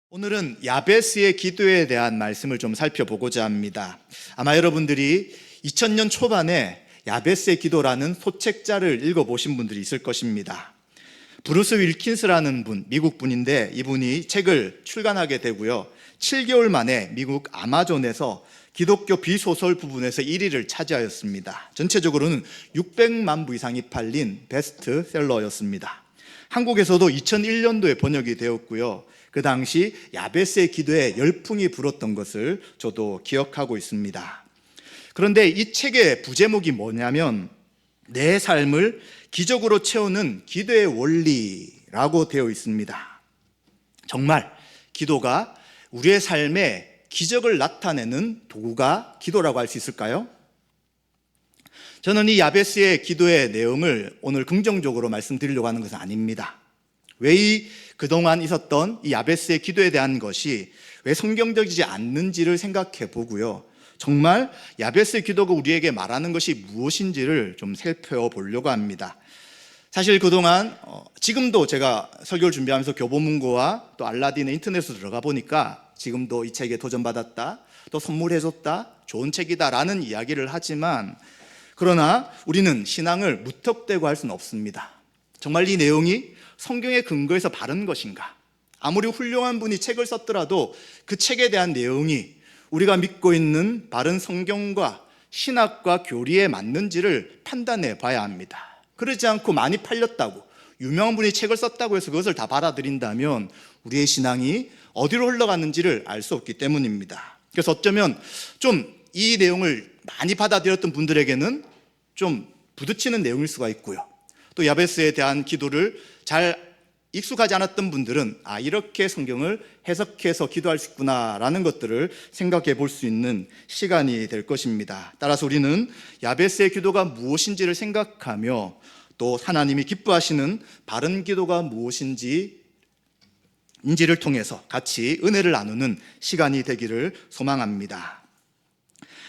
오늘은 야베스의 기도에 대한 말씀을 좀 살펴보고자 합니다. 아마 여러분들이 2000년 초반에 야베스의 기도라는 소책자를 읽어보신 분들이 있을 것입니다. 브루스 윌킨스라는 분, 미국 분인데 이분이 책을 출간하게 되고요. 7개월 만에 미국 아마존에서 기독교 비소설 부분에서 1위를 차지하였습니다. 전체적으로는 600만 부 이상이 팔린 베스트셀러였습니다. 한국에서도 2001년도에 번역이 되었고요. 그 당시 야베스의 기도에 열풍이 불었던 것을 저도 기억하고 있습니다. 그런데 이 책의 부제목이 뭐냐면 내 삶을 기적으로 채우는 기도의 원리라고 되어 있습니다. 정말 기도가 우리의 삶에 기적을 나타내는 도구가 기도라고 할 수 있을까요? 저는 이 야베스의 기도의 내용을 오늘 긍정적으로 말씀드리려고 하는 것은 아닙니다. 왜 그동안 있었던 이 야베스의 기도에 대한 것이 왜 성경적이지 않는지를 생각해 보고요. 정말 야베스의 기도가 우리에게 말하는 것이 무엇인지를 좀 살펴보려고 합니다. 사실 그동안 지금도 제가 설교를 준비하면서 교보문고와 또 알라딘의 인터넷으로 들어가 보니까 지금도 이 책에 도전받았다, 또 선물해줬다, 좋은 책이다 라는 이야기를 하지만 그러나 우리는 신앙을 무턱대고 할 수는 없습니다. 정말 이 내용이 성경의 근거에서 바른 것인가? 아무리 훌륭한 분이 책을 썼더라도 그 책에 대한 내용이 우리가 믿고 있는 바른 성경과 신학과 교리에 맞는지를 판단해 봐야 합니다. 그러지 않고 많이 팔렸다고, 유명한 분이 책을 썼다고 해서 그것을 다 받아들인다면 우리의 신앙이 어디로 흘러가는지를 알 수 없기 때문입니다. 그래서 어쩌면 좀 이 내용을 많이 받아들였던 분들에게는 좀 부딪히는 내용일 수가 있고요. 또 야베스에 대한 기도를 잘 익숙하지 않았던 분들은 이렇게 성경을 해석해서 기도할 수 있구나라는 것들을 생각해 볼 수 있는 시간이 될 것입니다. 따라서 우리는 야베스의 기도가 무엇인지를 생각하며 또 하나님이 기뻐하시는 바른 기도가 무엇인지를 통해서 같이 은혜를 나누는 시간이 되기를 소망합니다.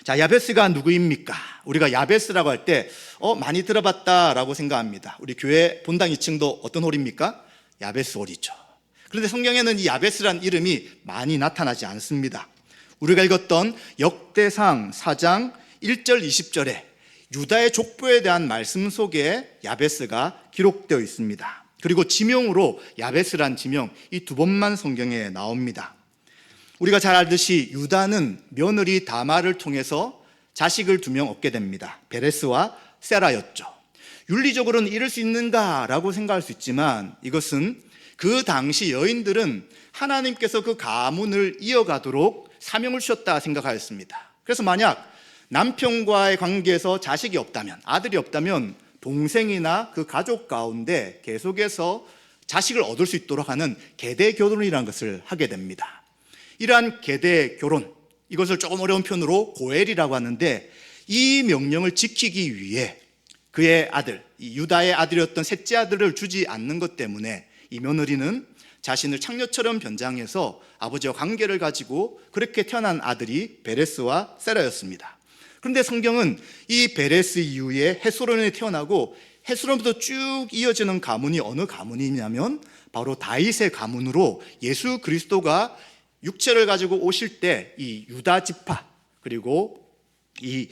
자, 야베스가 누구입니까? 우리가 야베스라고 할 때 많이 들어봤다라고 생각합니다. 우리 교회 본당 2층도 어떤 홀입니까? 야베스 홀이죠. 그런데 성경에는 이 야베스란 이름이 많이 나타나지 않습니다. 우리가 읽었던 역대상 4장 1절 20절에 유다의 족보에 대한 말씀 속에 야베스가 기록되어 있습니다. 그리고 지명으로 야베스란 지명 이 두 번만 성경에 나옵니다. 우리가 잘 알듯이 유다는 며느리 다말을 통해서 자식을 2명 얻게 됩니다. 베레스와 세라였죠. 윤리적으로는 이럴 수 있는가라고 생각할 수 있지만 이것은 그 당시 여인들은 하나님께서 그 가문을 이어가도록 사명을 주셨다 생각하였습니다. 그래서 만약 남편과의 관계에서 자식이 없다면, 아들이 없다면 동생이나 그 가족 가운데 계속해서 자식을 얻을 수 있도록 하는 계대 결혼이라는 것을 하게 됩니다. 이러한 계대 결혼, 이것을 조금 어려운 표현으로 고엘이라고 하는데 이 명령을 지키기 위해 그의 아들, 유다의 아들이었던 셋째 아들을 주지 않는 것 때문에 이 며느리는 자신을 창녀처럼 변장해서 아버지와 관계를 가지고 그렇게 태어난 아들이 베레스와 세라였습니다. 그런데 성경은 이 베레스 이후에 헤스론이 태어나고 헤스론부터 쭉 이어지는 가문이 어느 가문이냐면 바로 다윗의 가문으로 예수 그리스도가 육체를 가지고 오실 때 이 유다 지파 그리고 이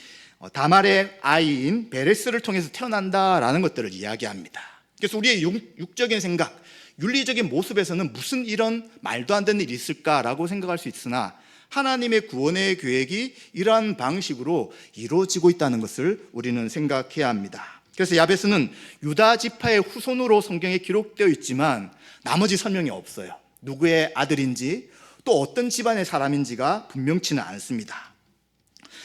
다말의 아이인 베레스를 통해서 태어난다라는 것들을 이야기합니다. 그래서 우리의 육적인 생각, 윤리적인 모습에서는 무슨 이런 말도 안 되는 일이 있을까라고 생각할 수 있으나 하나님의 구원의 계획이 이러한 방식으로 이루어지고 있다는 것을 우리는 생각해야 합니다. 그래서 야베스는 유다 지파의 후손으로 성경에 기록되어 있지만 나머지 설명이 없어요. 누구의 아들인지 또 어떤 집안의 사람인지가 분명치는 않습니다.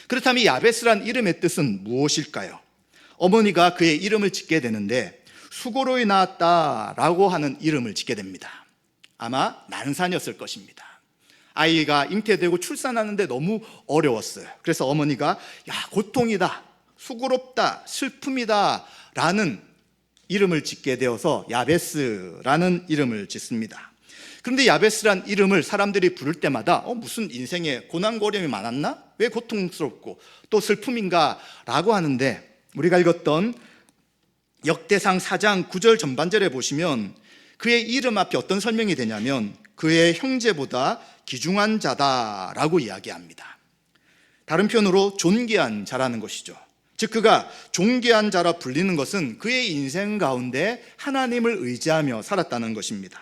그렇다면 야베스란 이름의 뜻은 무엇일까요? 어머니가 그의 이름을 짓게 되는데 수고로이 낳았다라고 하는 이름을 짓게 됩니다. 아마 난산이었을 것입니다. 아이가 잉태되고 출산하는데 너무 어려웠어요. 그래서 어머니가 고통이다, 수고롭다, 슬픔이다 라는 이름을 짓게 되어서 야베스라는 이름을 짓습니다. 그런데 야베스란 이름을 사람들이 부를 때마다 무슨 인생에 고난고림이 많았나? 왜 고통스럽고 또 슬픔인가? 라고 하는데 우리가 읽었던 역대상 4장 9절 전반절에 보시면 그의 이름 앞에 어떤 설명이 되냐면 그의 형제보다 귀중한 자다라고 이야기합니다. 다른 표현으로 존귀한 자라는 것이죠. 즉 그가 존귀한 자라 불리는 것은 그의 인생 가운데 하나님을 의지하며 살았다는 것입니다.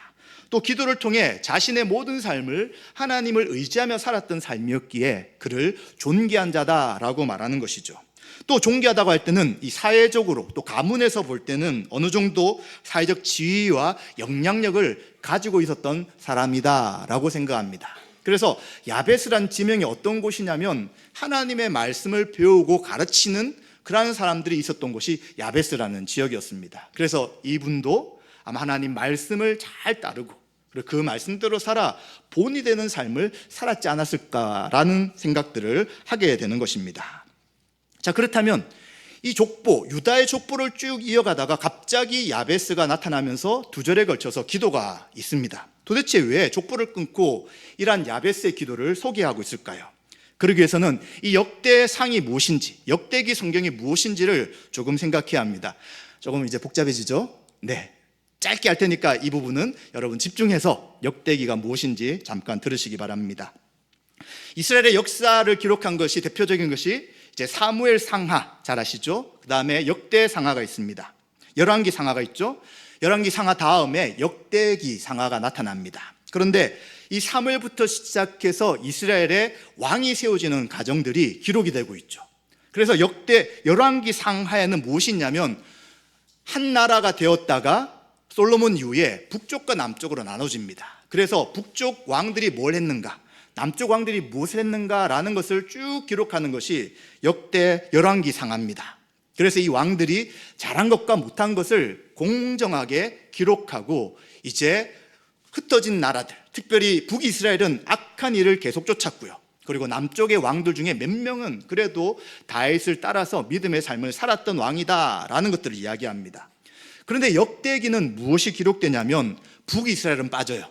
또 기도를 통해 자신의 모든 삶을 하나님을 의지하며 살았던 삶이었기에 그를 존귀한 자다라고 말하는 것이죠. 또 존귀하다고 할 때는 이 사회적으로 또 가문에서 볼 때는 어느 정도 사회적 지위와 영향력을 가지고 있었던 사람이다라고 생각합니다. 그래서 야베스란 지명이 어떤 곳이냐면 하나님의 말씀을 배우고 가르치는 그러한 사람들이 있었던 곳이 야베스라는 지역이었습니다. 그래서 이분도 아마 하나님 말씀을 잘 따르고 그리고 그 말씀대로 살아 본이 되는 삶을 살았지 않았을까라는 생각들을 하게 되는 것입니다. 자, 그렇다면 이 족보, 유다의 족보를 쭉 이어가다가 갑자기 야베스가 나타나면서 두 절에 걸쳐서 기도가 있습니다. 도대체 왜 족보를 끊고 이러한 야베스의 기도를 소개하고 있을까요? 그러기 위해서는 이 역대상이 무엇인지, 역대기 성경이 무엇인지를 조금 생각해야 합니다. 조금 이제 복잡해지죠? 네. 짧게 할 테니까 이 부분은 여러분 집중해서 역대기가 무엇인지 잠깐 들으시기 바랍니다. 이스라엘의 역사를 기록한 것이 대표적인 것이 이제 사무엘 상하 잘 아시죠? 그 다음에 역대 상하가 있습니다. 열왕기 상하가 있죠? 열왕기 상하 다음에 역대기 상하가 나타납니다. 그런데 이 사무엘부터 시작해서 이스라엘의 왕이 세워지는 과정들이 기록이 되고 있죠. 그래서 열왕기 상하에는 무엇이 있냐면 한 나라가 되었다가 솔로몬 이후에 북쪽과 남쪽으로 나눠집니다. 그래서 북쪽 왕들이 뭘 했는가, 남쪽 왕들이 무엇을 했는가라는 것을 쭉 기록하는 것이 열왕기 상하입니다. 그래서 이 왕들이 잘한 것과 못한 것을 공정하게 기록하고 이제 흩어진 나라들, 특별히 북이스라엘은 악한 일을 계속 쫓았고요. 그리고 남쪽의 왕들 중에 몇 명은 그래도 다윗을 따라서 믿음의 삶을 살았던 왕이다라는 것들을 이야기합니다. 그런데 역대기는 무엇이 기록되냐면 북이스라엘은 빠져요.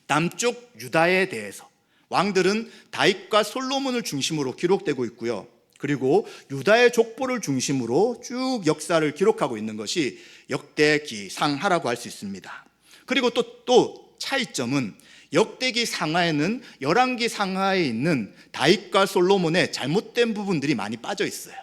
남쪽 유다에 대해서 왕들은 다윗과 솔로몬을 중심으로 기록되고 있고요. 그리고 유다의 족보를 중심으로 쭉 역사를 기록하고 있는 것이 역대기 상하라고 할 수 있습니다. 그리고 또 차이점은 역대기 상하에는 열왕기 상하에 있는 다윗과 솔로몬의 잘못된 부분들이 많이 빠져 있어요.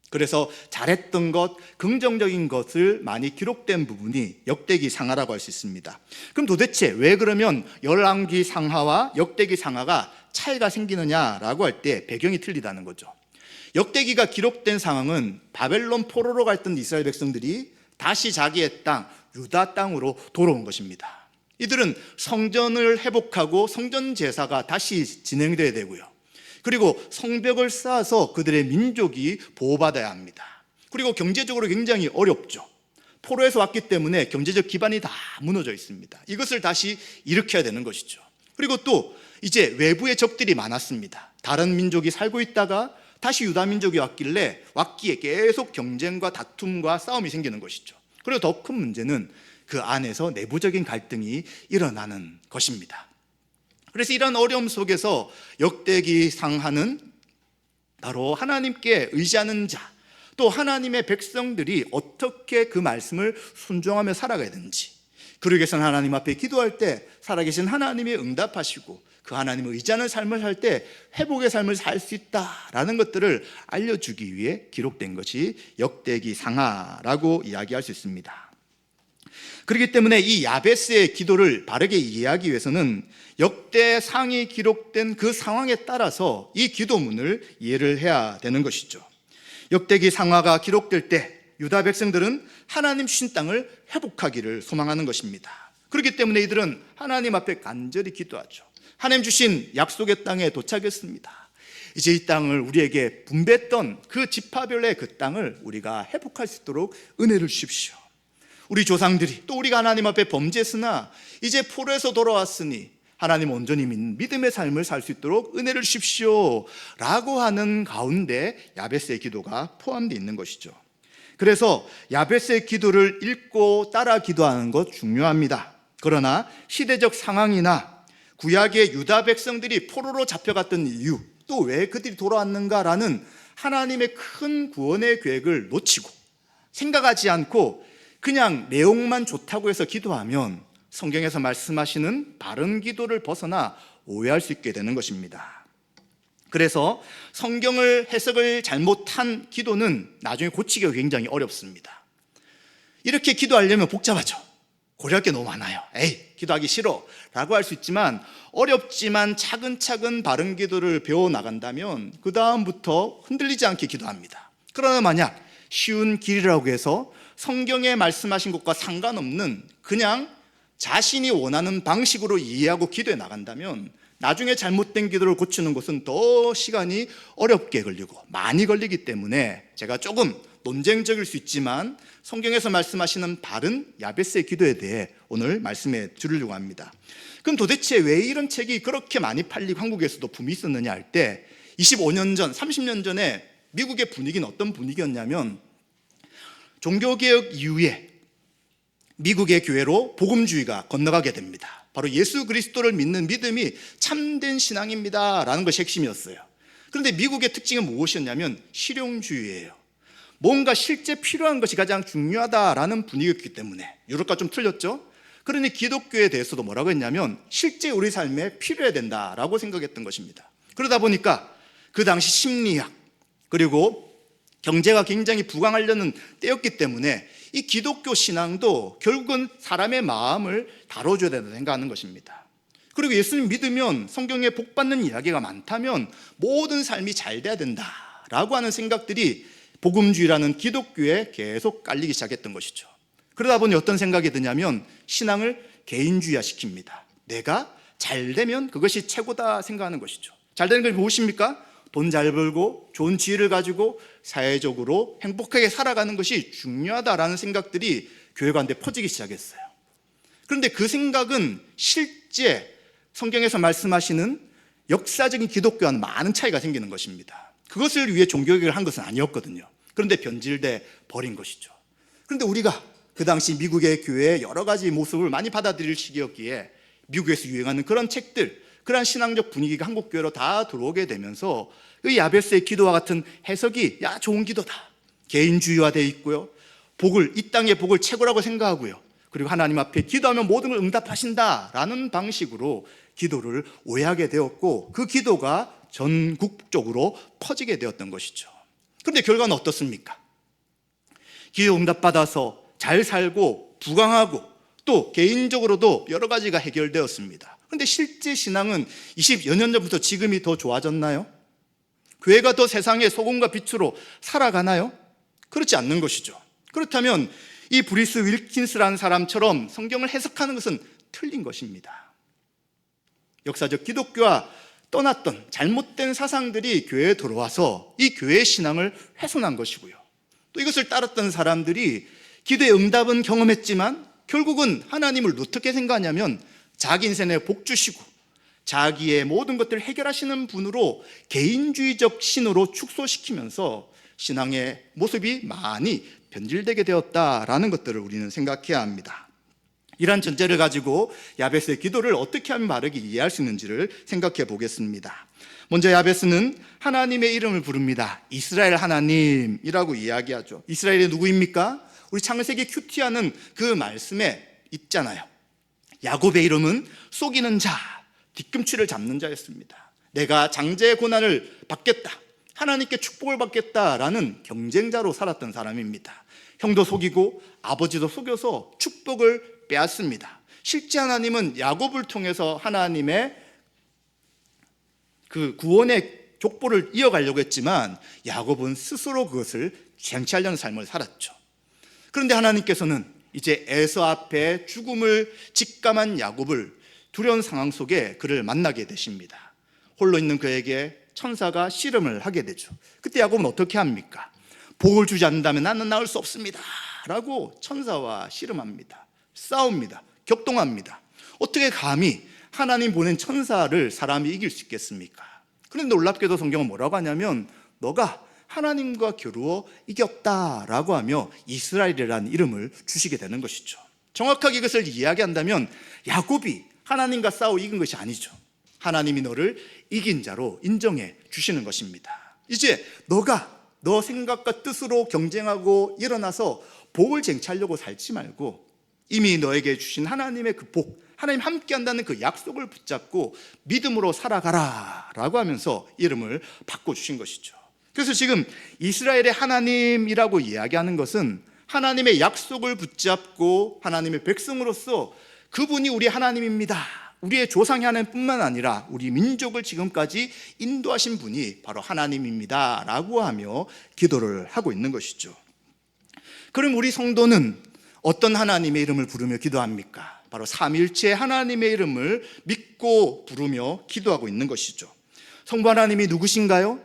그래서 잘했던 것, 긍정적인 것을 많이 기록된 부분이 역대기 상하라고 할 수 있습니다. 그럼 도대체 왜 그러면 열왕기 상하와 역대기 상하가 차이가 생기느냐라고 할 때 배경이 틀리다는 거죠. 역대기가 기록된 상황은 바벨론 포로로 갔던 이스라엘 백성들이 다시 자기의 땅, 유다 땅으로 돌아온 것입니다. 이들은 성전을 회복하고 성전 제사가 다시 진행돼야 되고요. 그리고 성벽을 쌓아서 그들의 민족이 보호받아야 합니다. 그리고 경제적으로 굉장히 어렵죠. 포로에서 왔기 때문에 경제적 기반이 다 무너져 있습니다. 이것을 다시 일으켜야 되는 것이죠. 그리고 또 이제 외부의 적들이 많았습니다. 다른 민족이 살고 있다가 다시 유다 민족이 왔기에 계속 경쟁과 다툼과 싸움이 생기는 것이죠. 그리고 더 큰 문제는 그 안에서 내부적인 갈등이 일어나는 것입니다. 그래서 이런 어려움 속에서 역대기 상하는 바로 하나님께 의지하는 자, 또 하나님의 백성들이 어떻게 그 말씀을 순종하며 살아가야 되는지, 그러기 위해서는 하나님 앞에 기도할 때 살아계신 하나님이 응답하시고 그 하나님을 의지하는 삶을 살 때 회복의 삶을 살 수 있다라는 것들을 알려주기 위해 기록된 것이 역대기 상하라고 이야기할 수 있습니다. 그렇기 때문에 이 야베스의 기도를 바르게 이해하기 위해서는 역대상이 기록된 그 상황에 따라서 이 기도문을 이해를 해야 되는 것이죠. 역대기 상하가 기록될 때 유다 백성들은 하나님 주신 땅을 회복하기를 소망하는 것입니다. 그렇기 때문에 이들은 하나님 앞에 간절히 기도하죠. 하나님 주신 약속의 땅에 도착했습니다. 이제 이 땅을 우리에게 분배했던 그 지파별의 그 땅을 우리가 회복할 수 있도록 은혜를 주십시오. 우리 조상들이 또 우리가 하나님 앞에 범죄했으나 이제 포로에서 돌아왔으니 하나님 온전히 믿는 믿음의 삶을 살 수 있도록 은혜를 주십시오 라고 하는 가운데 야베스의 기도가 포함되어 있는 것이죠. 그래서 야베스의 기도를 읽고 따라 기도하는 것 중요합니다. 그러나 시대적 상황이나 구약의 유다 백성들이 포로로 잡혀갔던 이유, 또 왜 그들이 돌아왔는가라는 하나님의 큰 구원의 계획을 놓치고 생각하지 않고 그냥 내용만 좋다고 해서 기도하면 성경에서 말씀하시는 바른 기도를 벗어나 오해할 수 있게 되는 것입니다. 그래서 성경을 해석을 잘못한 기도는 나중에 고치기가 굉장히 어렵습니다. 이렇게 기도하려면 복잡하죠. 고려할 게 너무 많아요. 에이, 기도하기 싫어 라고 할 수 있지만, 어렵지만 차근차근 바른 기도를 배워나간다면 그 다음부터 흔들리지 않게 기도합니다. 그러나 만약 쉬운 길이라고 해서 성경에 말씀하신 것과 상관없는 그냥 자신이 원하는 방식으로 이해하고 기도해 나간다면 나중에 잘못된 기도를 고치는 것은 더 시간이 어렵게 걸리고 많이 걸리기 때문에, 제가 조금 논쟁적일 수 있지만 성경에서 말씀하시는 바른 야베스의 기도에 대해 오늘 말씀해 드리려고 합니다. 그럼 도대체 왜 이런 책이 그렇게 많이 팔리고 한국에서도 붐이 있었느냐 할 때, 25년 전, 30년 전에 미국의 분위기는 어떤 분위기였냐면, 종교개혁 이후에 미국의 교회로 복음주의가 건너가게 됩니다. 바로 예수 그리스도를 믿는 믿음이 참된 신앙입니다 라는 것이 핵심이었어요. 그런데 미국의 특징은 무엇이었냐면 실용주의예요. 뭔가 실제 필요한 것이 가장 중요하다라는 분위기였기 때문에, 유럽과 좀 틀렸죠? 그러니 기독교에 대해서도 뭐라고 했냐면 실제 우리 삶에 필요해야 된다라고 생각했던 것입니다. 그러다 보니까 그 당시 심리학 그리고 경제가 굉장히 부강하려는 때였기 때문에 이 기독교 신앙도 결국은 사람의 마음을 다뤄줘야 된다고 생각하는 것입니다. 그리고 예수님 믿으면 성경에 복받는 이야기가 많다면 모든 삶이 잘 돼야 된다라고 하는 생각들이 복음주의라는 기독교에 계속 깔리기 시작했던 것이죠. 그러다 보니 어떤 생각이 드냐면 신앙을 개인주의화시킵니다. 내가 잘 되면 그것이 최고다 생각하는 것이죠. 잘 되는 게 무엇입니까? 돈 잘 벌고 좋은 지위를 가지고 사회적으로 행복하게 살아가는 것이 중요하다라는 생각들이 교회 가운데 퍼지기 시작했어요. 그런데 그 생각은 실제 성경에서 말씀하시는 역사적인 기독교와는 많은 차이가 생기는 것입니다. 그것을 위해 종교개혁을 한 것은 아니었거든요. 그런데 변질돼 버린 것이죠. 그런데 우리가 그 당시 미국의 교회의 여러 가지 모습을 많이 받아들일 시기였기에 미국에서 유행하는 그런 책들, 그런 신앙적 분위기가 한국 교회로 다 들어오게 되면서 이 야베스의 기도와 같은 해석이 야 좋은 기도다, 개인주의화되어 있고요, 복을, 이 땅의 복을 최고라고 생각하고요, 그리고 하나님 앞에 기도하면 모든 걸 응답하신다라는 방식으로 기도를 오해하게 되었고, 그 기도가 전국적으로 퍼지게 되었던 것이죠. 그런데 결과는 어떻습니까? 기도 응답받아서 잘 살고 부강하고 또 개인적으로도 여러 가지가 해결되었습니다. 그런데 실제 신앙은 20여 년 전부터 지금이 더 좋아졌나요? 교회가 더 세상의 소금과 빛으로 살아가나요? 그렇지 않는 것이죠. 그렇다면 이 브리스 윌킨스라는 사람처럼 성경을 해석하는 것은 틀린 것입니다. 역사적 기독교와 떠났던 잘못된 사상들이 교회에 들어와서 이 교회의 신앙을 훼손한 것이고요, 또 이것을 따랐던 사람들이 기도의 응답은 경험했지만 결국은 하나님을 어떻게 생각하냐면 자기 인생에 복 주시고 자기의 모든 것들을 해결하시는 분으로 개인주의적 신으로 축소시키면서 신앙의 모습이 많이 변질되게 되었다라는 것들을 우리는 생각해야 합니다. 이러한 전제를 가지고 야베스의 기도를 어떻게 하면 바르게 이해할 수 있는지를 생각해 보겠습니다. 먼저 야베스는 하나님의 이름을 부릅니다. 이스라엘 하나님이라고 이야기하죠. 이스라엘이 누구입니까? 우리 창세기 큐티하는 그 말씀에 있잖아요. 야곱의 이름은 속이는 자, 뒤꿈치를 잡는 자였습니다. 내가 장제의 고난을 받겠다, 하나님께 축복을 받겠다라는 경쟁자로 살았던 사람입니다. 형도 속이고 아버지도 속여서 축복을 빼앗습니다. 실제 하나님은 야곱을 통해서 하나님의 그 구원의 족보를 이어가려고 했지만 야곱은 스스로 그것을 쟁취하려는 삶을 살았죠. 그런데 하나님께서는 이제 에서 앞에 죽음을 직감한 야곱을 두려운 상황 속에 그를 만나게 되십니다. 홀로 있는 그에게 천사가 씨름을 하게 되죠. 그때 야곱은 어떻게 합니까? 복을 주지 않는다면 나는 나을 수 없습니다 라고 천사와 씨름합니다. 싸웁니다. 격동합니다. 어떻게 감히 하나님 보낸 천사를 사람이 이길 수 있겠습니까? 그런데 놀랍게도 성경은 뭐라고 하냐면 너가 하나님과 겨루어 이겼다라고 하며 이스라엘이라는 이름을 주시게 되는 것이죠. 정확하게 이것을 이야기한다면 야곱이 하나님과 싸워 이긴 것이 아니죠. 하나님이 너를 이긴 자로 인정해 주시는 것입니다. 이제 너가 너 생각과 뜻으로 경쟁하고 일어나서 복을 쟁취하려고 살지 말고 이미 너에게 주신 하나님의 그 복, 하나님 함께 한다는 그 약속을 붙잡고 믿음으로 살아가라 라고 하면서 이름을 바꿔주신 것이죠. 그래서 지금 이스라엘의 하나님이라고 이야기하는 것은 하나님의 약속을 붙잡고 하나님의 백성으로서 그분이 우리 하나님입니다, 우리의 조상의 하나님뿐만 아니라 우리 민족을 지금까지 인도하신 분이 바로 하나님입니다 라고 하며 기도를 하고 있는 것이죠. 그럼 우리 성도는 어떤 하나님의 이름을 부르며 기도합니까? 바로 삼위일체 하나님의 이름을 믿고 부르며 기도하고 있는 것이죠. 성부 하나님이 누구신가요?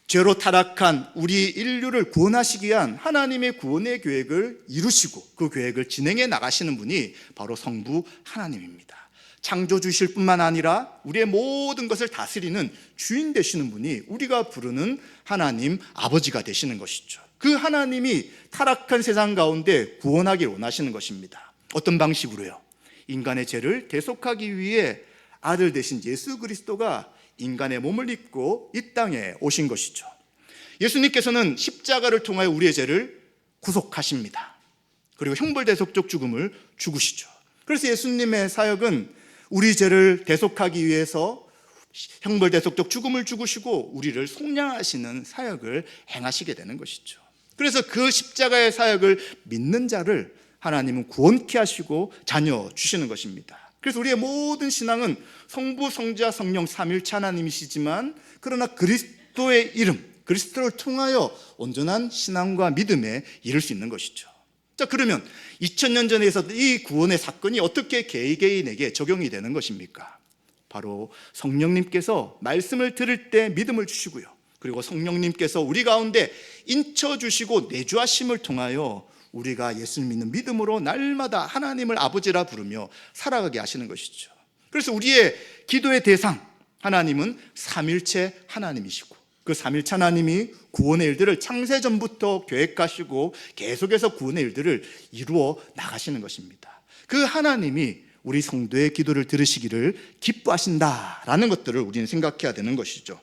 죄로 타락한 우리 인류를 구원하시기 위한 하나님의 구원의 계획을 이루시고 그 계획을 진행해 나가시는 분이 바로 성부 하나님입니다. 창조주실 뿐만 아니라 우리의 모든 것을 다스리는 주인 되시는 분이 우리가 부르는 하나님 아버지가 되시는 것이죠. 그 하나님이 타락한 세상 가운데 구원하길 원하시는 것입니다. 어떤 방식으로요? 인간의 죄를 대속하기 위해 아들 되신 예수 그리스도가 인간의 몸을 입고 이 땅에 오신 것이죠. 예수님께서는 십자가를 통하여 우리의 죄를 구속하십니다. 그리고 형벌대속적 죽음을 죽으시죠. 그래서 예수님의 사역은 우리 죄를 대속하기 위해서 형벌대속적 죽음을 죽으시고 우리를 속량하시는 사역을 행하시게 되는 것이죠. 그래서 그 십자가의 사역을 믿는 자를 하나님은 구원케 하시고 자녀 주시는 것입니다. 그래서 우리의 모든 신앙은 성부, 성자, 성령 삼위일체 하나님이시지만 그러나 그리스도의 이름, 그리스도를 통하여 온전한 신앙과 믿음에 이를 수 있는 것이죠. 자, 그러면 2000년 전에 있었던 이 구원의 사건이 어떻게 개개인에게 적용이 되는 것입니까? 바로 성령님께서 말씀을 들을 때 믿음을 주시고요, 그리고 성령님께서 우리 가운데 인쳐주시고 내주하심을 통하여 우리가 예수를 믿는 믿음으로 날마다 하나님을 아버지라 부르며 살아가게 하시는 것이죠. 그래서 우리의 기도의 대상 하나님은 삼위일체 하나님이시고 그 삼위일체 하나님이 구원의 일들을 창세전부터 계획하시고 계속해서 구원의 일들을 이루어 나가시는 것입니다. 그 하나님이 우리 성도의 기도를 들으시기를 기뻐하신다라는 것들을 우리는 생각해야 되는 것이죠.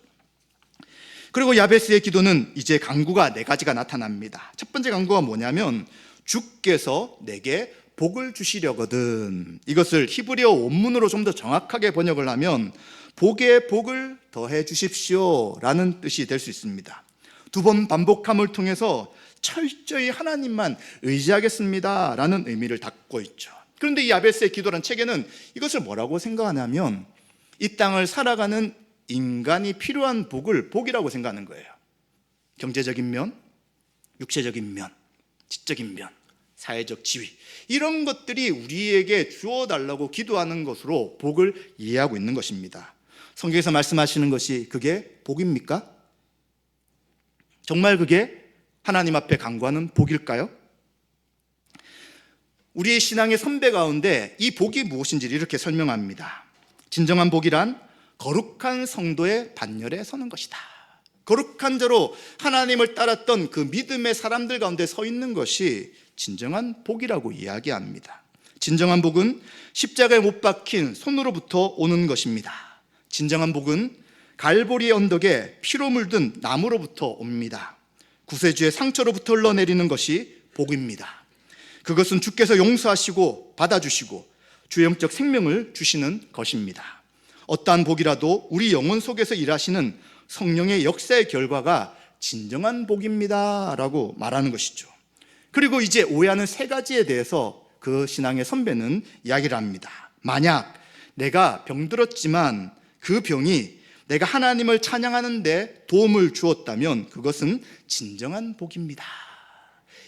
그리고 야베스의 기도는 이제 간구가 4가지가 나타납니다. 첫 번째 간구가 뭐냐면 주께서 내게 복을 주시려거든. 이것을 히브리어 원문으로 좀 더 정확하게 번역을 하면 복에 복을 더해 주십시오 라는 뜻이 될 수 있습니다. 2번 반복함을 통해서 철저히 하나님만 의지하겠습니다 라는 의미를 담고 있죠. 그런데 이 야베스의 기도란 책에는 이것을 뭐라고 생각하냐면 이 땅을 살아가는 인간이 필요한 복을 복이라고 생각하는 거예요. 경제적인 면, 육체적인 면, 지적인 면, 사회적 지위, 이런 것들이 우리에게 주어달라고 기도하는 것으로 복을 이해하고 있는 것입니다. 성경에서 말씀하시는 것이 그게 복입니까? 정말 그게 하나님 앞에 간구하는 복일까요? 우리의 신앙의 선배 가운데 이 복이 무엇인지를 이렇게 설명합니다. 진정한 복이란 거룩한 성도의 반열에 서는 것이다. 거룩한 자로 하나님을 따랐던 그 믿음의 사람들 가운데 서 있는 것이 진정한 복이라고 이야기합니다. 진정한 복은 십자가에 못 박힌 손으로부터 오는 것입니다. 진정한 복은 갈보리 언덕에 피로 물든 나무로부터 옵니다. 구세주의 상처로부터 흘러내리는 것이 복입니다. 그것은 주께서 용서하시고 받아주시고 주영적 생명을 주시는 것입니다. 어떠한 복이라도 우리 영혼 속에서 일하시는 성령의 역사의 결과가 진정한 복입니다 라고 말하는 것이죠. 그리고 이제 오해하는 3가지에 대해서 그 신앙의 선배는 이야기를 합니다. 만약 내가 병들었지만 그 병이 내가 하나님을 찬양하는 데 도움을 주었다면 그것은 진정한 복입니다.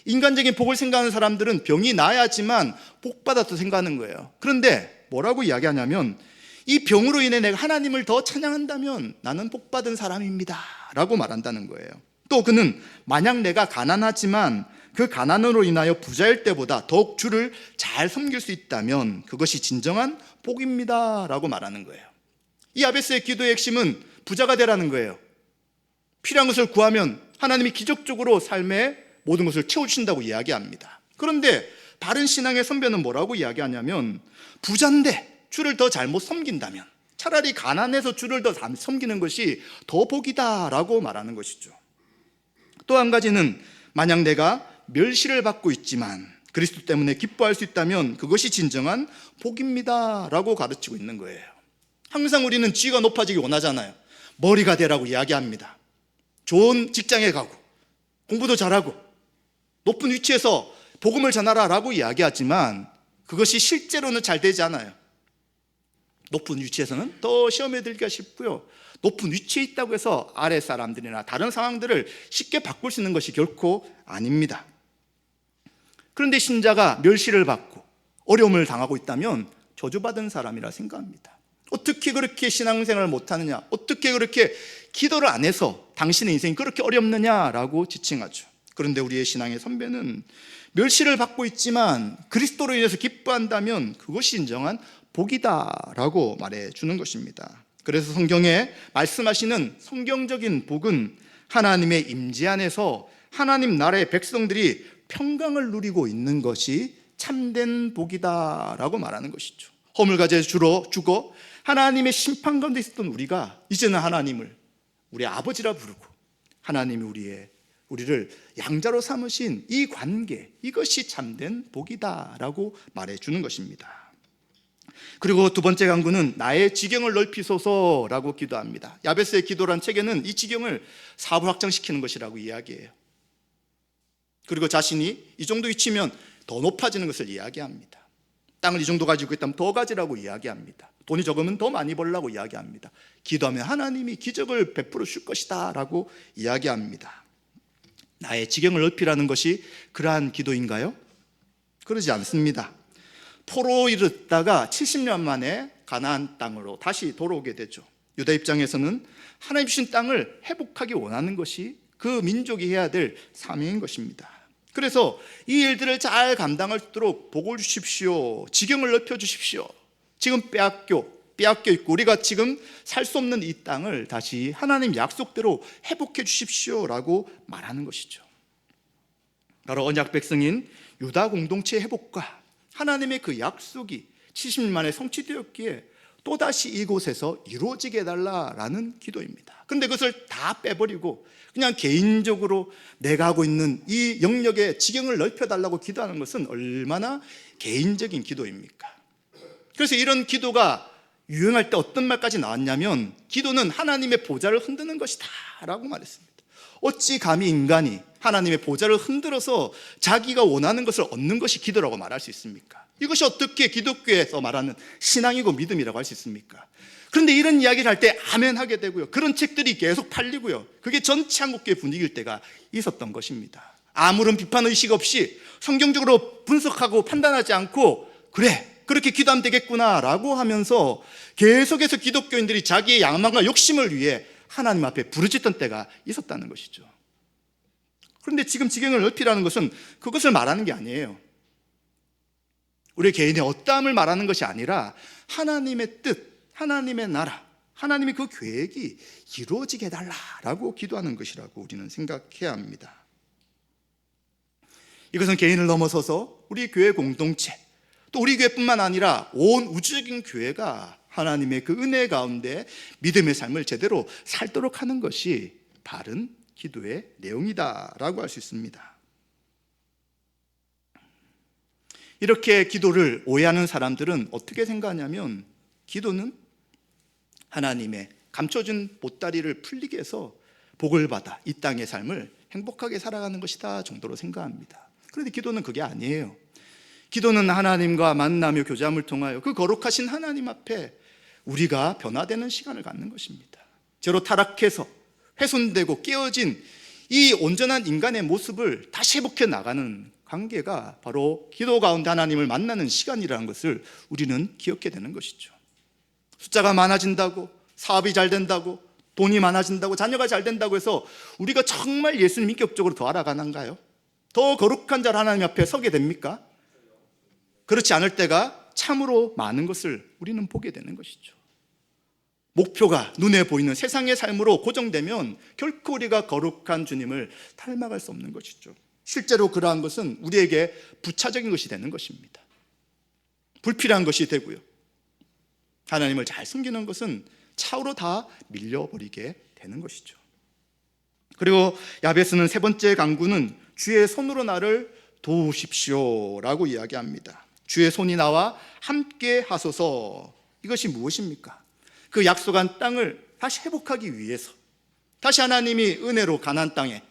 인간적인 복을 생각하는 사람들은 병이 나야지만 복받았다고 생각하는 거예요. 그런데 뭐라고 이야기하냐면 이 병으로 인해 내가 하나님을 더 찬양한다면 나는 복받은 사람입니다 라고 말한다는 거예요. 또 그는 만약 내가 가난하지만 그 가난으로 인하여 부자일 때보다 더욱 주를 잘 섬길 수 있다면 그것이 진정한 복입니다 라고 말하는 거예요. 이 야베스의 기도의 핵심은 부자가 되라는 거예요. 필요한 것을 구하면 하나님이 기적적으로 삶의 모든 것을 채워주신다고 이야기합니다. 그런데 바른 신앙의 선배는 뭐라고 이야기하냐면 부자인데 주를 더 잘못 섬긴다면 차라리 가난해서 주를 더 섬기는 것이 더 복이다 라고 말하는 것이죠. 또 한 가지는 만약 내가 멸시를 받고 있지만 그리스도 때문에 기뻐할 수 있다면 그것이 진정한 복입니다 라고 가르치고 있는 거예요. 항상 우리는 지위가 높아지기 원하잖아요. 머리가 되라고 이야기합니다. 좋은 직장에 가고 공부도 잘하고 높은 위치에서 복음을 전하라 라고 이야기하지만 그것이 실제로는 잘 되지 않아요. 높은 위치에서는 더 시험에 들기가 쉽고요, 높은 위치에 있다고 해서 아래 사람들이나 다른 상황들을 쉽게 바꿀 수 있는 것이 결코 아닙니다. 그런데 신자가 멸시를 받고 어려움을 당하고 있다면 저주받은 사람이라 생각합니다. 어떻게 그렇게 신앙생활을 못하느냐, 어떻게 그렇게 기도를 안 해서 당신의 인생이 그렇게 어렵느냐라고 지칭하죠. 그런데 우리의 신앙의 선배는 멸시를 받고 있지만 그리스도로 인해서 기뻐한다면 그것이 진정한 복이다라고 말해주는 것입니다. 그래서 성경에 말씀하시는 성경적인 복은 하나님의 임재 안에서 하나님 나라의 백성들이 평강을 누리고 있는 것이 참된 복이다라고 말하는 것이죠. 허물과제 죽어 하나님의 심판 가운데 있었던 우리가 이제는 하나님을 우리 아버지라 부르고 하나님이 우리를 양자로 삼으신 이 관계, 이것이 참된 복이다라고 말해주는 것입니다. 그리고 두 번째 간구는 나의 지경을 넓히소서라고 기도합니다. 야베스의 기도란 책에는 이 지경을 4부 확장시키는 것이라고 이야기해요. 그리고 자신이 이 정도 위치면 더 높아지는 것을 이야기합니다. 땅을 이 정도 가지고 있다면 더 가지라고 이야기합니다. 돈이 적으면 더 많이 벌라고 이야기합니다. 기도하면 하나님이 기적을 베풀어 줄 것이다 라고 이야기합니다. 나의 지경을 넓히라는 것이 그러한 기도인가요? 그러지 않습니다. 포로 이르다가 70년 만에 가나안 땅으로 다시 돌아오게 되죠. 유다 입장에서는 하나님 주신 땅을 회복하기 원하는 것이 그 민족이 해야 될 사명인 것입니다. 그래서 이 일들을 잘 감당할 수 있도록 복을 주십시오, 지경을 넓혀 주십시오. 지금 빼앗겨 있고 우리가 지금 살 수 없는 이 땅을 다시 하나님 약속대로 회복해 주십시오 라고 말하는 것이죠. 바로 언약 백성인 유다 공동체의 회복과 하나님의 그 약속이 70년 만에 성취되었기에 또다시 이곳에서 이루어지게 해달라라는 기도입니다. 그런데 그것을 다 빼버리고 그냥 개인적으로 내가 하고 있는 이 영역의 지경을 넓혀달라고 기도하는 것은 얼마나 개인적인 기도입니까? 그래서 이런 기도가 유행할 때 어떤 말까지 나왔냐면 기도는 하나님의 보좌를 흔드는 것이다 라고 말했습니다. 어찌 감히 인간이 하나님의 보좌를 흔들어서 자기가 원하는 것을 얻는 것이 기도라고 말할 수 있습니까? 이것이 어떻게 기독교에서 말하는 신앙이고 믿음이라고 할 수 있습니까? 그런데 이런 이야기를 할 때 아멘 하게 되고요, 그런 책들이 계속 팔리고요, 그게 전체 한국교회 분위기일 때가 있었던 것입니다. 아무런 비판의식 없이 성경적으로 분석하고 판단하지 않고 그래 그렇게 기도하면 되겠구나 라고 하면서 계속해서 기독교인들이 자기의 야망과 욕심을 위해 하나님 앞에 부르짖던 때가 있었다는 것이죠. 그런데 지금 지경을 넓히라는 것은 그것을 말하는 게 아니에요. 우리 개인의 어떠함을 말하는 것이 아니라 하나님의 뜻, 하나님의 나라, 하나님의 그 계획이 이루어지게 해달라라고 기도하는 것이라고 우리는 생각해야 합니다. 이것은 개인을 넘어서서 우리 교회 공동체, 또 우리 교회뿐만 아니라 온 우주적인 교회가 하나님의 그 은혜 가운데 믿음의 삶을 제대로 살도록 하는 것이 바른 기도의 내용이다라고 할 수 있습니다. 이렇게 기도를 오해하는 사람들은 어떻게 생각하냐면 기도는 하나님의 감춰준 보따리를 풀리게 해서 복을 받아 이 땅의 삶을 행복하게 살아가는 것이다 정도로 생각합니다. 그런데 기도는 그게 아니에요. 기도는 하나님과 만나며 교제함을 통하여 그 거룩하신 하나님 앞에 우리가 변화되는 시간을 갖는 것입니다. 죄로 타락해서 훼손되고 깨어진 이 온전한 인간의 모습을 다시 회복해 나가는 관계가 바로 기도 가운데 하나님을 만나는 시간이라는 것을 우리는 기억해야 되는 것이죠. 숫자가 많아진다고, 사업이 잘 된다고, 돈이 많아진다고, 자녀가 잘 된다고 해서 우리가 정말 예수님 인격적으로 더 알아가는가요? 더 거룩한 자로 하나님 앞에 서게 됩니까? 그렇지 않을 때가 참으로 많은 것을 우리는 보게 되는 것이죠. 목표가 눈에 보이는 세상의 삶으로 고정되면 결코 우리가 거룩한 주님을 닮아갈 수 없는 것이죠. 실제로 그러한 것은 우리에게 부차적인 것이 되는 것입니다. 불필요한 것이 되고요, 하나님을 잘 섬기는 것은 차후로 다 밀려버리게 되는 것이죠. 그리고 야베스는 세 번째 간구는 주의 손으로 나를 도우십시오라고 이야기합니다. 주의 손이 나와 함께 하소서. 이것이 무엇입니까? 그 약속한 땅을 다시 회복하기 위해서 다시 하나님이 은혜로 가나안 땅에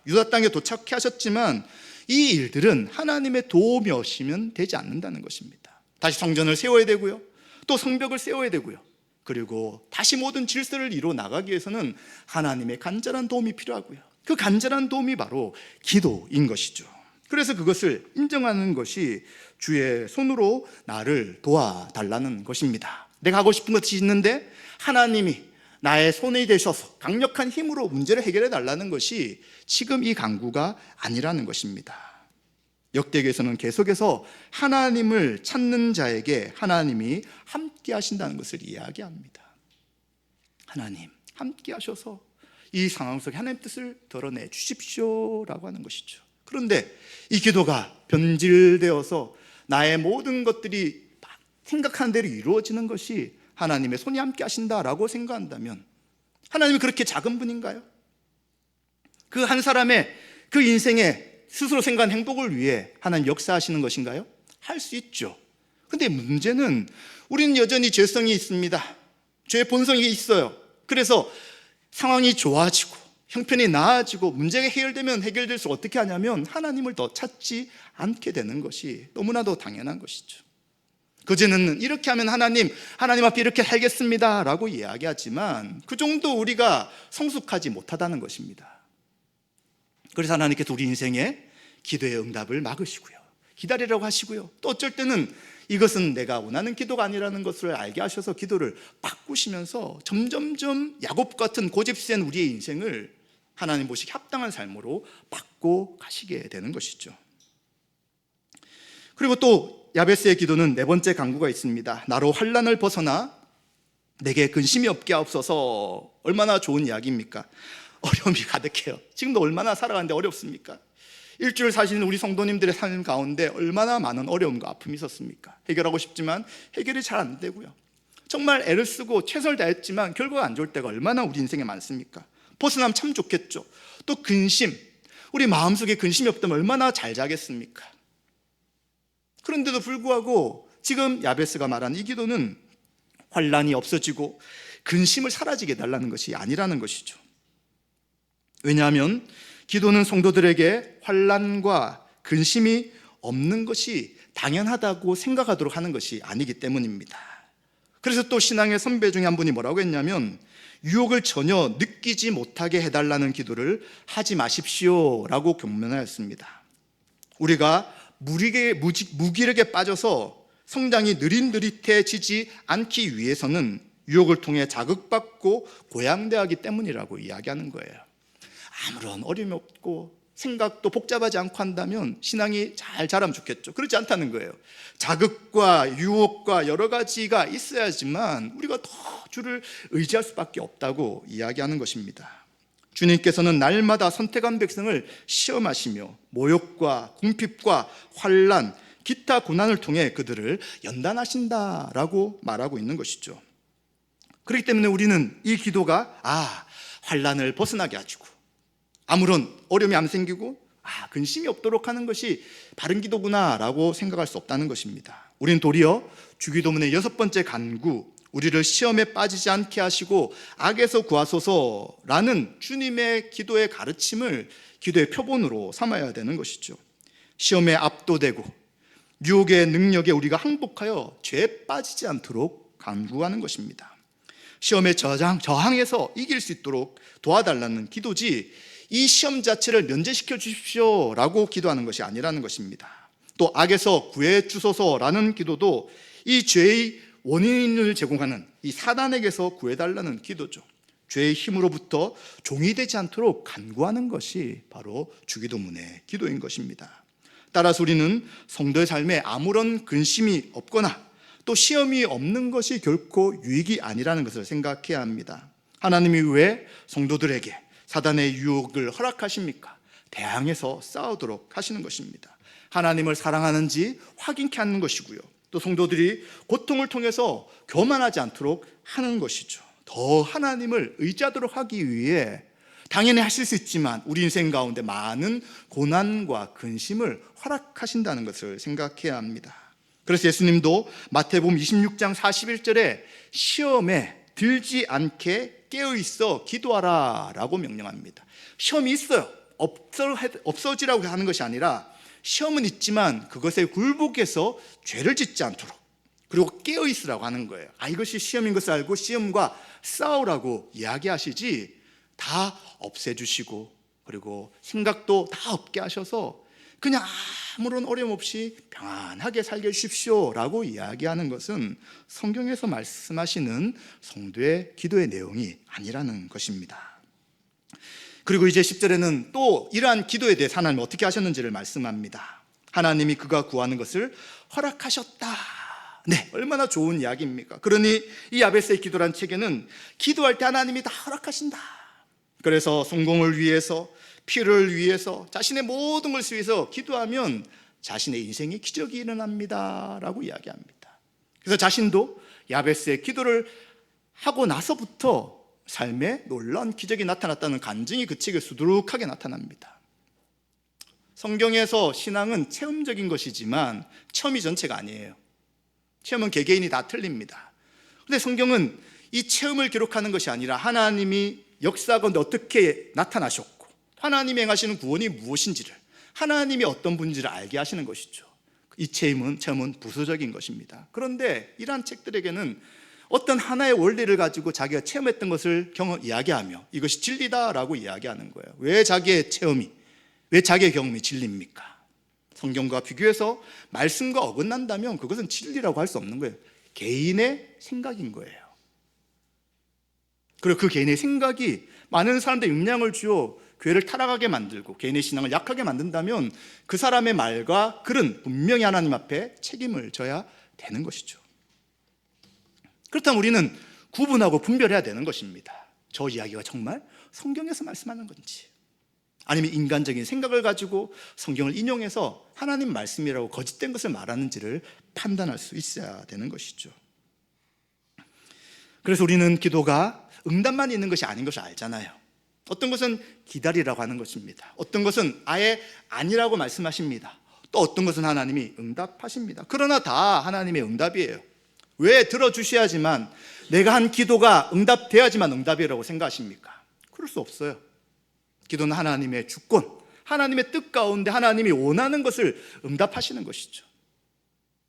유다 땅에 도착해 하셨지만 이 일들은 하나님의 도움이 없이면 되지 않는다는 것입니다. 다시 성전을 세워야 되고요, 또 성벽을 세워야 되고요, 그리고 다시 모든 질서를 이루어 나가기 위해서는 하나님의 간절한 도움이 필요하고요. 그 간절한 도움이 바로 기도인 것이죠. 그래서 그것을 인정하는 것이 주의 손으로 나를 도와달라는 것입니다. 내가 하고 싶은 것이 있는데 하나님이 나의 손이 되셔서 강력한 힘으로 문제를 해결해 달라는 것이 지금 이 간구가 아니라는 것입니다. 역대기에서는 계속해서 하나님을 찾는 자에게 하나님이 함께 하신다는 것을 이야기합니다. 하나님 함께 하셔서 이 상황 속에 하나님의 뜻을 드러내 주십시오라고 하는 것이죠. 그런데 이 기도가 변질되어서 나의 모든 것들이 생각하는 대로 이루어지는 것이 하나님의 손이 함께 하신다라고 생각한다면 하나님이 그렇게 작은 분인가요? 그 한 사람의 그 인생에 스스로 생각한 행복을 위해 하나님 역사하시는 것인가요? 할 수 있죠. 근데 문제는 우리는 여전히 죄성이 있습니다. 죄의 본성이 있어요. 그래서 상황이 좋아지고 형편이 나아지고 문제가 해결되면 해결될수록 어떻게 하냐면 하나님을 더 찾지 않게 되는 것이 너무나도 당연한 것이죠. 그제는 이렇게 하면 하나님 앞에 이렇게 살겠습니다 라고 이야기하지만 그 정도 우리가 성숙하지 못하다는 것입니다. 그래서 하나님께서 우리 인생에 기도의 응답을 막으시고요, 기다리라고 하시고요, 또 어쩔 때는 이것은 내가 원하는 기도가 아니라는 것을 알게 하셔서 기도를 바꾸시면서 점점점 야곱 같은 고집센 우리의 인생을 하나님 보시기 합당한 삶으로 바꿔 가시게 되는 것이죠. 그리고 또 야베스의 기도는 네 번째 간구가 있습니다. 나로 환난을 벗어나 내게 근심이 없게 하옵소서. 얼마나 좋은 이야기입니까? 어려움이 가득해요. 지금도 얼마나 살아가는데 어렵습니까? 일주일 사시는 우리 성도님들의 삶 가운데 얼마나 많은 어려움과 아픔이 있었습니까? 해결하고 싶지만 해결이 잘 안 되고요, 정말 애를 쓰고 최선을 다했지만 결과가 안 좋을 때가 얼마나 우리 인생에 많습니까? 벗어나면 참 좋겠죠. 또 근심, 우리 마음속에 근심이 없다면 얼마나 잘 자겠습니까? 그런데도 불구하고 지금 야베스가 말한 이 기도는 환난이 없어지고 근심을 사라지게 해달라는 것이 아니라는 것이죠. 왜냐하면 기도는 성도들에게 환난과 근심이 없는 것이 당연하다고 생각하도록 하는 것이 아니기 때문입니다. 그래서 또 신앙의 선배 중에 한 분이 뭐라고 했냐면 유혹을 전혀 느끼지 못하게 해달라는 기도를 하지 마십시오 라고 경면하였습니다. 우리가 무기력에 빠져서 성장이 느릿느릿해지지 않기 위해서는 유혹을 통해 자극받고 고양대하기 때문이라고 이야기하는 거예요. 아무런 어려움이 없고 생각도 복잡하지 않고 한다면 신앙이 잘 자라면 좋겠죠. 그렇지 않다는 거예요. 자극과 유혹과 여러 가지가 있어야지만 우리가 더 주를 의지할 수밖에 없다고 이야기하는 것입니다. 주님께서는 날마다 선택한 백성을 시험하시며 모욕과 궁핍과 환난, 기타 고난을 통해 그들을 연단하신다라고 말하고 있는 것이죠. 그렇기 때문에 우리는 이 기도가 환난을 벗어나게 하시고 아무런 어려움이 안 생기고 근심이 없도록 하는 것이 바른 기도구나라고 생각할 수 없다는 것입니다. 우리는 도리어 주기도문의 6번째 간구, 우리를 시험에 빠지지 않게 하시고 악에서 구하소서라는 주님의 기도의 가르침을 기도의 표본으로 삼아야 되는 것이죠. 시험에 압도되고 유혹의 능력에 우리가 항복하여 죄에 빠지지 않도록 간구하는 것입니다. 시험에 저항해서 이길 수 있도록 도와달라는 기도지 이 시험 자체를 면제시켜 주십시오 라고 기도하는 것이 아니라는 것입니다. 또 악에서 구해 주소서라는 기도도 이 죄의 원인을 제공하는 이 사단에게서 구해달라는 기도죠. 죄의 힘으로부터 종이 되지 않도록 간구하는 것이 바로 주기도문의 기도인 것입니다. 따라서 우리는 성도의 삶에 아무런 근심이 없거나 또 시험이 없는 것이 결코 유익이 아니라는 것을 생각해야 합니다. 하나님이 왜 성도들에게 사단의 유혹을 허락하십니까? 대항해서 싸우도록 하시는 것입니다. 하나님을 사랑하는지 확인케 하는 것이고요, 또 성도들이 고통을 통해서 교만하지 않도록 하는 것이죠. 더 하나님을 의지하도록 하기 위해 당연히 하실 수 있지만 우리 인생 가운데 많은 고난과 근심을 허락하신다는 것을 생각해야 합니다. 그래서 예수님도 마태복음 26장 41절에 시험에 들지 않게 깨어있어 기도하라 라고 명령합니다. 시험이 있어요. 없어지라고 하는 것이 아니라 시험은 있지만 그것에 굴복해서 죄를 짓지 않도록, 그리고 깨어있으라고 하는 거예요. 이것이 시험인 것을 알고 시험과 싸우라고 이야기하시지, 다 없애주시고 그리고 생각도 다 없게 하셔서 그냥 아무런 어려움 없이 평안하게 살게 해주십시오 라고 이야기하는 것은 성경에서 말씀하시는 성도의 기도의 내용이 아니라는 것입니다. 그리고 이제 10절에는 또 이러한 기도에 대해서 하나님이 어떻게 하셨는지를 말씀합니다. 하나님이 그가 구하는 것을 허락하셨다. 네, 얼마나 좋은 이야기입니까? 그러니 이 야베스의 기도란 책에는 기도할 때 하나님이 다 허락하신다. 그래서 성공을 위해서, 피를 위해서, 자신의 모든 것을 위해서 기도하면 자신의 인생에 기적이 일어납니다 라고 이야기합니다. 그래서 자신도 야베스의 기도를 하고 나서부터 삶에 놀라운 기적이 나타났다는 간증이 그 책에 수두룩하게 나타납니다. 성경에서 신앙은 체험적인 것이지만 체험이 전체가 아니에요. 체험은 개개인이 다 틀립니다. 그런데 성경은 이 체험을 기록하는 것이 아니라 하나님이 역사가 어떻게 나타나셨고 하나님이 행하시는 구원이 무엇인지를, 하나님이 어떤 분인지를 알게 하시는 것이죠. 이 체험은 부수적인 것입니다. 그런데 이러한 책들에게는 어떤 하나의 원리를 가지고 자기가 체험했던 것을 이야기하며 이것이 진리다라고 이야기하는 거예요. 왜 자기의 경험이 진리입니까? 성경과 비교해서 말씀과 어긋난다면 그것은 진리라고 할 수 없는 거예요. 개인의 생각인 거예요. 그리고 그 개인의 생각이 많은 사람들의 영향을 주어 교회를 타락하게 만들고 개인의 신앙을 약하게 만든다면 그 사람의 말과 글은 분명히 하나님 앞에 책임을 져야 되는 것이죠. 그렇다면 우리는 구분하고 분별해야 되는 것입니다. 저 이야기가 정말 성경에서 말씀하는 건지, 아니면 인간적인 생각을 가지고 성경을 인용해서 하나님 말씀이라고 거짓된 것을 말하는지를 판단할 수 있어야 되는 것이죠. 그래서 우리는 기도가 응답만 있는 것이 아닌 것을 알잖아요. 어떤 것은 기다리라고 하는 것입니다. 어떤 것은 아예 아니라고 말씀하십니다. 또 어떤 것은 하나님이 응답하십니다. 그러나 다 하나님의 응답이에요. 왜 들어주셔야지만, 내가 한 기도가 응답돼야지만 응답이라고 생각하십니까? 그럴 수 없어요. 기도는 하나님의 주권, 하나님의 뜻 가운데 하나님이 원하는 것을 응답하시는 것이죠.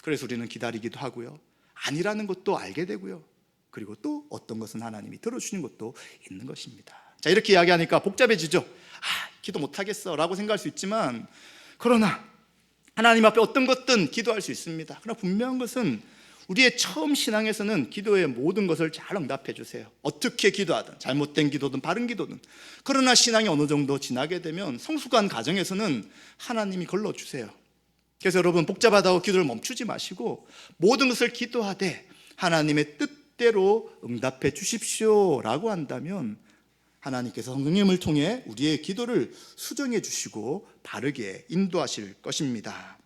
그래서 우리는 기다리기도 하고요, 아니라는 것도 알게 되고요, 그리고 또 어떤 것은 하나님이 들어주시는 것도 있는 것입니다. 자, 이렇게 이야기하니까 복잡해지죠. 기도 못하겠어 라고 생각할 수 있지만, 그러나 하나님 앞에 어떤 것든 기도할 수 있습니다. 그러나 분명한 것은 우리의 처음 신앙에서는 기도의 모든 것을 잘 응답해 주세요. 어떻게 기도하든, 잘못된 기도든 바른 기도든. 그러나 신앙이 어느 정도 지나게 되면 성숙한 가정에서는 하나님이 걸러주세요. 그래서 여러분, 복잡하다고 기도를 멈추지 마시고 모든 것을 기도하되 하나님의 뜻대로 응답해 주십시오 라고 한다면 하나님께서 성령님을 통해 우리의 기도를 수정해 주시고 바르게 인도하실 것입니다.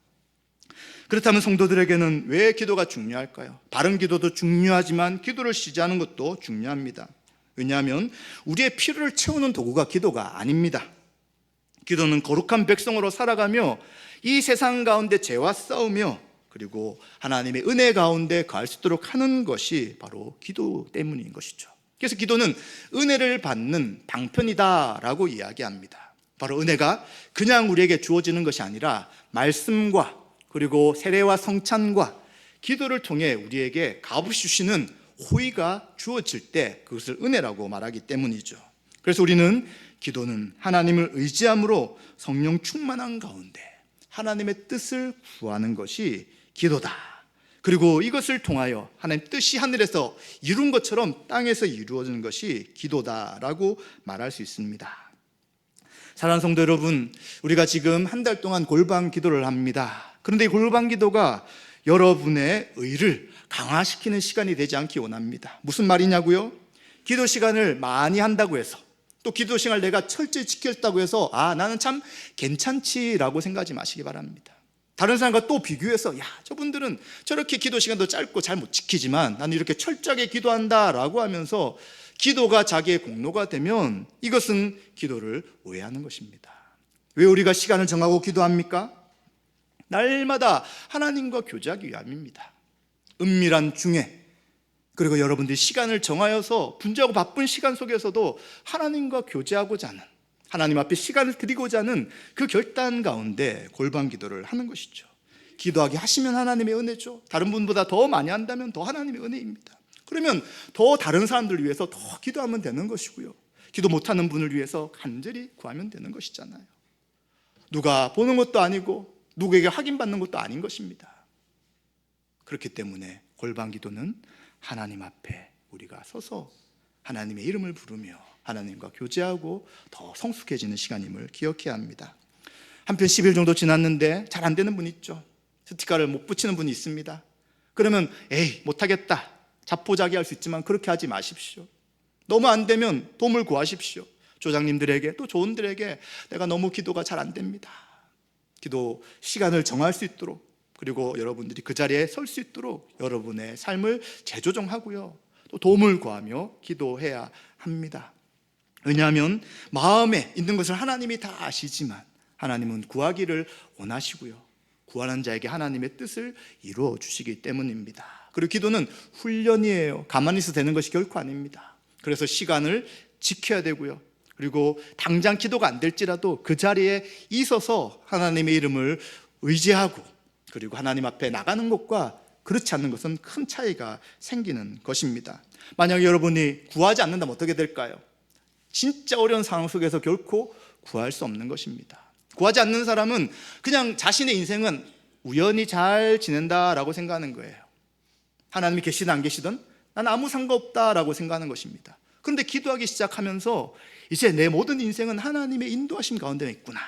그렇다면 성도들에게는 왜 기도가 중요할까요? 바른 기도도 중요하지만 기도를 쉬지 않은 것도 중요합니다. 왜냐하면 우리의 필요를 채우는 도구가 기도가 아닙니다. 기도는 거룩한 백성으로 살아가며 이 세상 가운데 죄와 싸우며 그리고 하나님의 은혜 가운데 거할 수 있도록 하는 것이 바로 기도 때문인 것이죠. 그래서 기도는 은혜를 받는 방편이다라고 이야기합니다. 바로 은혜가 그냥 우리에게 주어지는 것이 아니라 말씀과 그리고 세례와 성찬과 기도를 통해 우리에게 값없이 주시는 호의가 주어질 때 그것을 은혜라고 말하기 때문이죠. 그래서 우리는 기도는 하나님을 의지함으로 성령 충만한 가운데 하나님의 뜻을 구하는 것이 기도다. 그리고 이것을 통하여 하나님 뜻이 하늘에서 이룬 것처럼 땅에서 이루어지는 것이 기도다라고 말할 수 있습니다. 사랑하는 성도 여러분, 우리가 지금 한 달 동안 골방 기도를 합니다. 그런데 이 골방 기도가 여러분의 의를 강화시키는 시간이 되지 않기 원합니다. 무슨 말이냐고요? 기도 시간을 많이 한다고 해서, 또 기도 시간을 내가 철저히 지켰다고 해서 나는 참 괜찮지라고 생각하지 마시기 바랍니다. 다른 사람과 또 비교해서 야, 저분들은 저렇게 기도 시간도 짧고 잘 못 지키지만 나는 이렇게 철저하게 기도한다라고 하면서 기도가 자기의 공로가 되면 이것은 기도를 오해하는 것입니다. 왜 우리가 시간을 정하고 기도합니까? 날마다 하나님과 교제하기 위함입니다. 은밀한 중에, 그리고 여러분들이 시간을 정하여서 분주하고 바쁜 시간 속에서도 하나님과 교제하고자 하는, 하나님 앞에 시간을 드리고자 하는 그 결단 가운데 골방 기도를 하는 것이죠. 기도하게 하시면 하나님의 은혜죠. 다른 분보다 더 많이 한다면 더 하나님의 은혜입니다. 그러면 더 다른 사람들을 위해서 더 기도하면 되는 것이고요, 기도 못하는 분을 위해서 간절히 구하면 되는 것이잖아요. 누가 보는 것도 아니고 누구에게 확인받는 것도 아닌 것입니다. 그렇기 때문에 골방 기도는 하나님 앞에 우리가 서서 하나님의 이름을 부르며 하나님과 교제하고 더 성숙해지는 시간임을 기억해야 합니다. 한편 10일 정도 지났는데 잘 안 되는 분 있죠. 스티커를 못 붙이는 분이 있습니다. 그러면 에이 못하겠다, 자포자기할 수 있지만 그렇게 하지 마십시오. 너무 안 되면 도움을 구하십시오. 조장님들에게, 또 조원들에게 내가 너무 기도가 잘 안 됩니다, 기도 시간을 정할 수 있도록, 그리고 여러분들이 그 자리에 설 수 있도록 여러분의 삶을 재조정하고요, 또 도움을 구하며 기도해야 합니다. 왜냐하면 마음에 있는 것을 하나님이 다 아시지만 하나님은 구하기를 원하시고요, 구하는 자에게 하나님의 뜻을 이루어 주시기 때문입니다. 그리고 기도는 훈련이에요. 가만히 있어도 되는 것이 결코 아닙니다. 그래서 시간을 지켜야 되고요, 그리고 당장 기도가 안 될지라도 그 자리에 있어서 하나님의 이름을 의지하고, 그리고 하나님 앞에 나가는 것과 그렇지 않는 것은 큰 차이가 생기는 것입니다. 만약 여러분이 구하지 않는다면 어떻게 될까요? 진짜 어려운 상황 속에서 결코 구할 수 없는 것입니다. 구하지 않는 사람은 그냥 자신의 인생은 우연히 잘 지낸다라고 생각하는 거예요. 하나님이 계시든 안 계시든 난 아무 상관없다라고 생각하는 것입니다. 그런데 기도하기 시작하면서 이제 내 모든 인생은 하나님의 인도하심 가운데 있구나,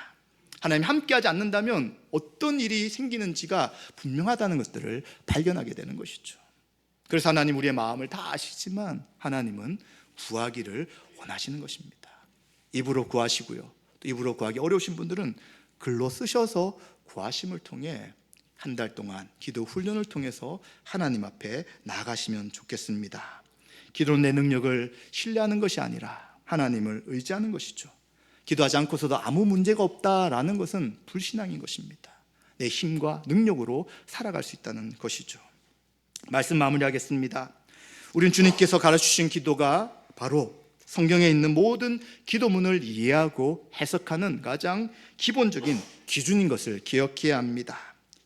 하나님이 함께하지 않는다면 어떤 일이 생기는지가 분명하다는 것들을 발견하게 되는 것이죠. 그래서 하나님 우리의 마음을 다 아시지만 하나님은 구하기를 원하시는 것입니다. 입으로 구하시고요, 또 입으로 구하기 어려우신 분들은 글로 쓰셔서 구하심을 통해 한 달 동안 기도 훈련을 통해서 하나님 앞에 나아가시면 좋겠습니다. 기도는 내 능력을 신뢰하는 것이 아니라 하나님을 의지하는 것이죠. 기도하지 않고서도 아무 문제가 없다라는 것은 불신앙인 것입니다. 내 힘과 능력으로 살아갈 수 있다는 것이죠. 말씀 마무리하겠습니다. 우린 주님께서 가르치신 기도가 바로 성경에 있는 모든 기도문을 이해하고 해석하는 가장 기본적인 기준인 것을 기억해야 합니다.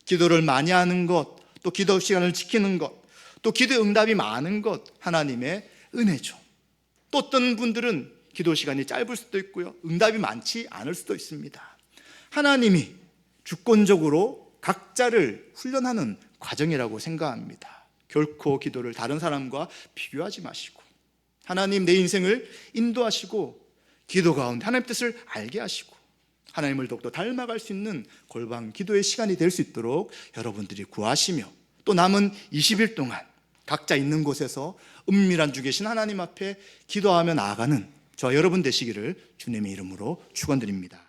기도를 많이 하는 것, 또 기도 시간을 지키는 것, 또 기도의 응답이 많은 것, 하나님의 은혜죠. 또 어떤 분들은 기도 시간이 짧을 수도 있고요, 응답이 많지 않을 수도 있습니다. 하나님이 주권적으로 각자를 훈련하는 과정이라고 생각합니다. 결코 기도를 다른 사람과 비교하지 마시고 하나님 내 인생을 인도하시고 기도 가운데 하나님 뜻을 알게 하시고 하나님을 더욱더 닮아갈 수 있는 골방 기도의 시간이 될 수 있도록 여러분들이 구하시며, 또 남은 20일 동안 각자 있는 곳에서 은밀한 주 계신 하나님 앞에 기도하며 나아가는 저와 여러분 되시기를 주님의 이름으로 축원드립니다.